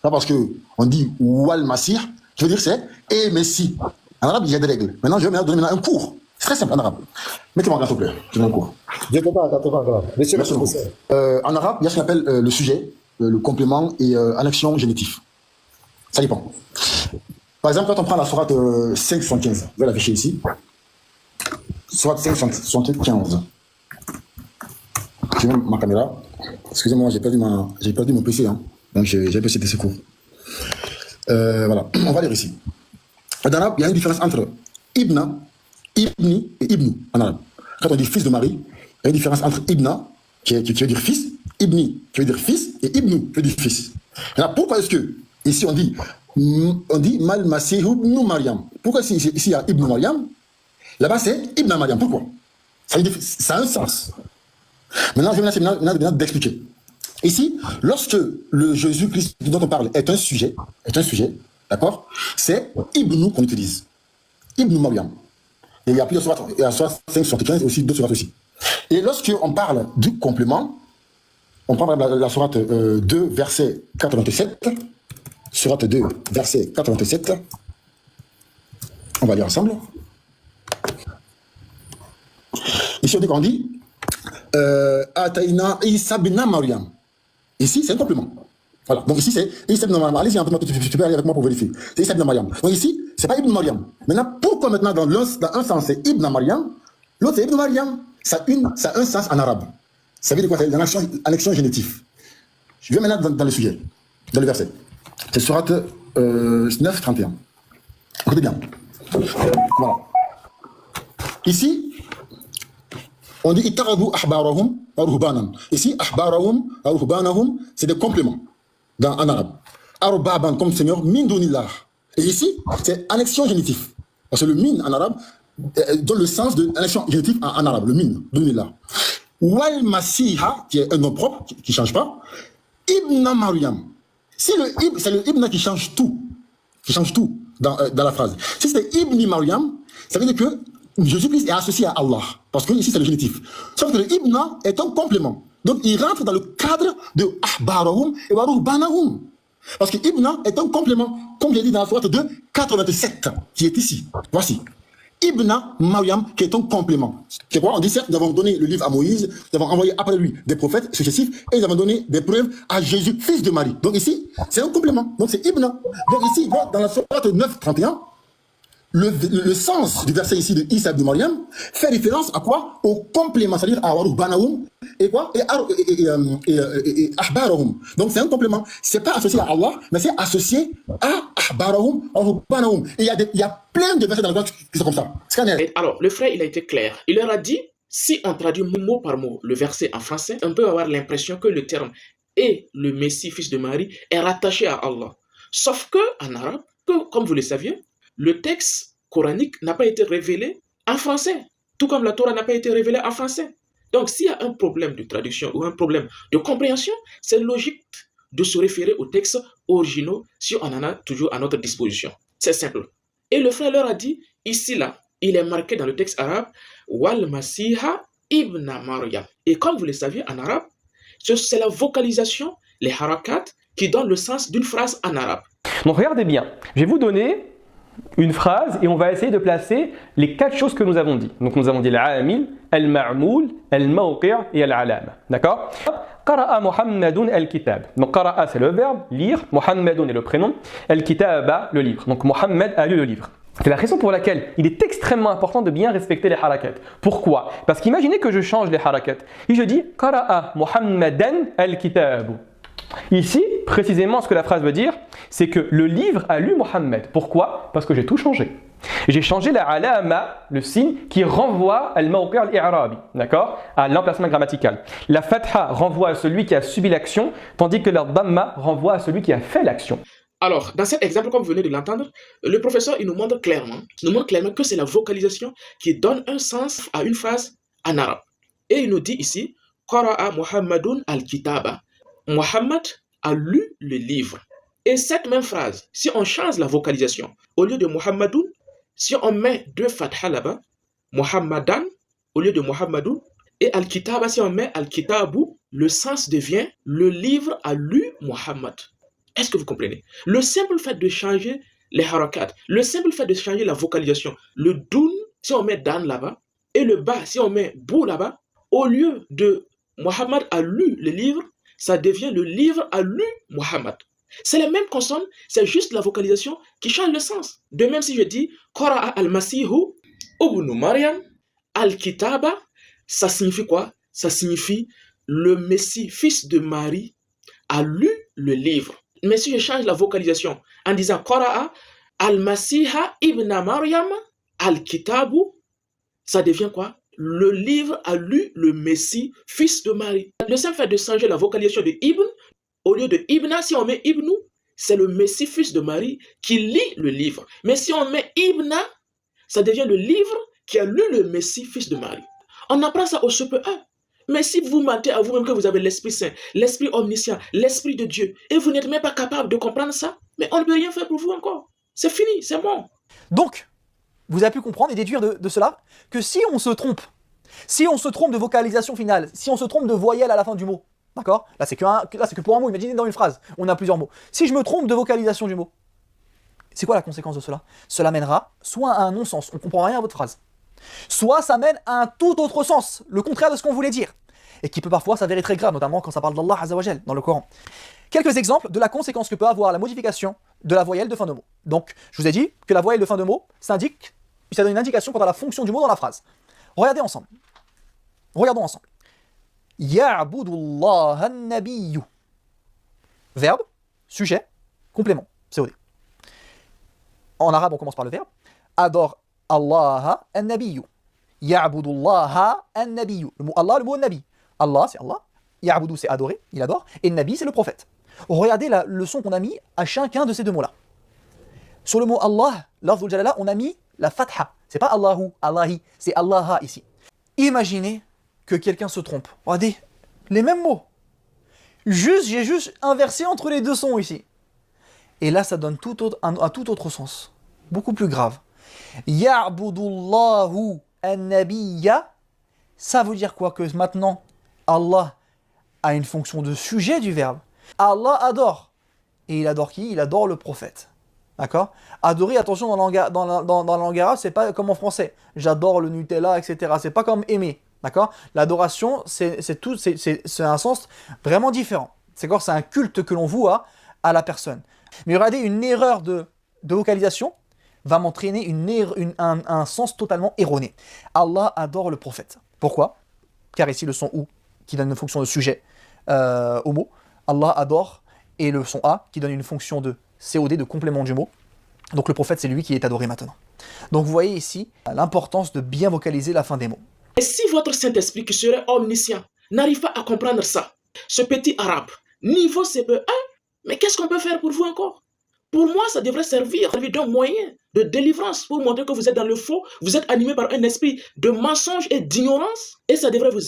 Pas parce qu'on dit Wal Masih, je veux dire c'est et Messie. En arabe, il y a des règles. Maintenant, je vais donner un cours. C'est très simple en arabe. Mettez-moi en garde, s'il vous plaît. Je donne un cours. Je ne peux pas, grave. Monsieur, Merci beaucoup. En arabe, il y a ce qu'on appelle le sujet, le complément et annexion génitif. Ça dépend. Par exemple, quand on prend la sourate 5.75, je vais l'afficher ici. Sourate 5.75. Je mets ma caméra. Excusez-moi, j'ai perdu mon PC. Hein. Donc, j'ai baissé des secours. Voilà, on va lire ici. En arabe, il y a une différence entre Ibna, Ibni et Ibnu en arabe. Quand on dit fils de Marie, il y a une différence entre Ibna, qui veut dire fils, Ibni, qui veut dire fils, et Ibnu, qui veut dire fils. Alors, pourquoi est-ce que, ici on dit Mal Masihu ibn Maryam? Pourquoi ici il y a Ibn Maryam? Là-bas c'est Ibn Maryam. Pourquoi? Ça a un sens. Maintenant, je vais maintenant d'expliquer. Ici, lorsque le Jésus-Christ dont on parle est un sujet, d'accord, c'est Ibn qu'on utilise. Ibn Maryam. Et il y a plusieurs sourates, il y a 575 et aussi d'autres sourates aussi. Et lorsque on parle du complément, on prend la sourate 2, verset 87. Sourate 2, verset 87. On va lire ensemble. Ici, on dit Ataïna Isa ibn Maryam. Ici, c'est un complément. Voilà. Donc ici, c'est Isa ibn Maryam. Allez-y, tu peux aller avec moi pour vérifier. C'est Isa ibn Maryam. Donc ici, c'est pas Ibn Maryam. Maintenant, pourquoi maintenant dans un sens c'est Ibn Maryam, l'autre c'est Ibn Maryam? Ça a un sens en arabe. Ça veut dire quoi? C'est une annexion génitive. Je vais maintenant dans le sujet, dans le verset. C'est sourate 9, 31. Écoutez bien. Voilà. Ici, on dit Ittakhadhu ahbarahum wa ruhbanahum. Ici, ahbarahum wa ruhbanahum, c'est des compléments en arabe. Arbaban comme Seigneur, min dunillah. Et ici, c'est annexion génitive. Parce que le min en arabe donne le sens de annexion génitive en arabe, le min, dunillah. Wal Masiha, qui est un nom propre, qui ne change pas. Ibn Maryam. Si c'est le Ibn qui change tout dans la phrase. Si c'est Ibn Maryam, ça veut dire que Jésus-Christ est associé à Allah. Parce que ici, c'est le génitif. Sauf que le Ibn est un complément. Donc, il rentre dans le cadre de Ahbarahum et Waruhbanahum. Parce que Ibn est un complément, comme j'ai dit dans la sourate 2, 87, qui est ici. Voici. Ibn Maryam, qui est un complément. C'est quoi? On dit certes, nous avons donné le livre à Moïse, nous avons envoyé après lui des prophètes successifs, et nous avons donné des preuves à Jésus, fils de Marie. Donc ici, c'est un complément. Donc c'est Ibn. Donc ici, dans la sourate 9, 31, le sens du verset ici de Isa ibn Maryam fait référence à quoi? Au complément, c'est-à-dire à Waruhbanahum et quoi? Et Ahbarahum. Donc c'est un complément. C'est pas associé à Allah, mais c'est associé à Ahbarahum, Waruhbanahum. Et il y a plein de versets dans le Coran qui sont comme ça. Et alors, le frère, il a été clair. Il leur a dit, si on traduit mot par mot le verset en français, on peut avoir l'impression que le terme et le Messie, fils de Marie, est rattaché à Allah. Sauf que en arabe, comme vous le saviez, le texte coranique n'a pas été révélé en français, tout comme la Torah n'a pas été révélée en français. Donc, s'il y a un problème de traduction ou un problème de compréhension, c'est logique de se référer aux textes originaux si on en a toujours à notre disposition. C'est simple. Et le frère leur a dit, ici, là, il est marqué dans le texte arabe, Wal Masiha ibn Maryam. Et comme vous le saviez, en arabe, c'est la vocalisation, les harakat, qui donnent le sens d'une phrase en arabe. Donc, regardez bien. Je vais vous donner une phrase et on va essayer de placer les 4 choses que nous avons dit. Donc nous avons dit l'amil, al-ma'moul, al-mawqi' et al-alama. D'accord? Qara'a Muhammadun al-kitab. Donc qara'a c'est le verbe, lire, Muhammadun est le prénom, al-kitaba le livre. Donc Muhammad a lu le livre. C'est la raison pour laquelle il est extrêmement important de bien respecter les harakat. Pourquoi? Parce qu'imaginez que je change les harakat et je dis Qara'a Muhammadan al-kitab. Ici, précisément, ce que la phrase veut dire, c'est que le livre a lu Mohammed. Pourquoi? Parce que j'ai tout changé. J'ai changé la alama, le signe, qui renvoie al-mawqi' al-i'rabi, d'accord? À l'emplacement grammatical. La fatha renvoie à celui qui a subi l'action, tandis que la dhamma renvoie à celui qui a fait l'action. Alors, dans cet exemple, comme vous venez de l'entendre, le professeur il nous montre clairement que c'est la vocalisation qui donne un sens à une phrase en arabe. Et il nous dit ici, Qara'a Muhammadun al-kitaba. Muhammad a lu le livre. Et cette même phrase, si on change la vocalisation, au lieu de Muhammadun, si on met 2 fatha là-bas, Muhammadan, au lieu de Muhammadun, et Al-Kitaba, si on met Al-Kitabu, le sens devient le livre a lu Muhammad. Est-ce que vous comprenez? Le simple fait de changer les harakat, le simple fait de changer la vocalisation, le doun, si on met dan là-bas, et le ba, si on met bou là-bas, au lieu de Mohammed a lu le livre, ça devient le livre a lu Mohammed. C'est les mêmes consonnes, c'est juste la vocalisation qui change le sens. De même si je dis Qara'a al-Masihu Ibn Maryam al-Kitaba, ça signifie quoi? Ça signifie le Messie, fils de Marie, a lu le livre. Mais si je change la vocalisation en disant Qara'a al-Masiha Ibn Maryam al-Kitabu, ça devient quoi? Le livre a lu le Messie, fils de Marie. Le simple fait de changer la vocalisation de Ibn, au lieu de Ibna, si on met Ibnu, c'est le Messie, fils de Marie, qui lit le livre. Mais si on met Ibna, ça devient le livre qui a lu le Messie, fils de Marie. On apprend ça au CPE. Mais si vous mentez à vous-même que vous avez l'Esprit Saint, l'Esprit Omniscient, l'Esprit de Dieu, et vous n'êtes même pas capable de comprendre ça, mais on ne peut rien faire pour vous encore. C'est fini, c'est bon. Donc, vous avez pu comprendre et déduire de cela que si on se trompe de vocalisation finale, si on se trompe de voyelle à la fin du mot, d'accord? Là, c'est que pour un mot. Imaginez dans une phrase, on a plusieurs mots. Si je me trompe de vocalisation du mot, c'est quoi la conséquence de cela? Cela mènera soit à un non-sens, on ne comprend rien à votre phrase, soit ça mène à un tout autre sens, le contraire de ce qu'on voulait dire, et qui peut parfois s'avérer très grave, notamment quand ça parle d'Allah Azza wa Jal dans le Coran. Quelques exemples de la conséquence que peut avoir la modification de la voyelle de fin de mot. Donc, je vous ai dit que la voyelle de fin de mot, ça donne une indication quant à la fonction du mot dans la phrase. Regardons ensemble. Ya'budullaha an-nabiyyu. Verbe, sujet, complément, COD. En arabe, on commence par le verbe. Adore Allah an-nabiyyu. Ya'budullaha an-nabiyyu. Le mot Allah, le mot nabi. Allah, c'est Allah. Ya'budu, c'est adorer, il adore. Et nabi, c'est le prophète. Regardez la leçon qu'on a mis à chacun de ces deux mots-là. Sur le mot Allah, lafzul jalala, on a mis la fatha. C'est pas Allahu, Allahi, c'est Allaha ici. Imaginez que quelqu'un se trompe. Regardez, les mêmes mots. J'ai juste inversé entre les deux sons ici. Et là, ça donne un tout autre sens. Beaucoup plus grave. Ya'budullahu an-nabiyya. Ça veut dire quoi? Que maintenant, Allah a une fonction de sujet du verbe. Allah adore. Et il adore qui? Il adore le prophète. D'accord? Adorer, attention, dans la langue arabe, c'est pas comme en français. J'adore le Nutella, etc. C'est pas comme aimer. D'accord? L'adoration, c'est un sens vraiment différent. C'est un culte que l'on voue à la personne. Mais regardez, une erreur de vocalisation va m'entraîner un sens totalement erroné. Allah adore le prophète. Pourquoi? Car ici, le son ou qui donne une fonction de sujet au mot. Allah adore, et le son a qui donne une fonction de COD, de complément du mot. Donc le prophète, c'est lui qui est adoré maintenant. Donc vous voyez ici l'importance de bien vocaliser la fin des mots. Et si votre Saint-Esprit, qui serait omniscient, n'arrive pas à comprendre ça, ce petit arabe, niveau CP1, mais qu'est-ce qu'on peut faire pour vous encore? Pour moi, ça devrait servir d'un moyen de délivrance pour montrer que vous êtes dans le faux, vous êtes animé par un esprit de mensonge et d'ignorance, et ça devrait vous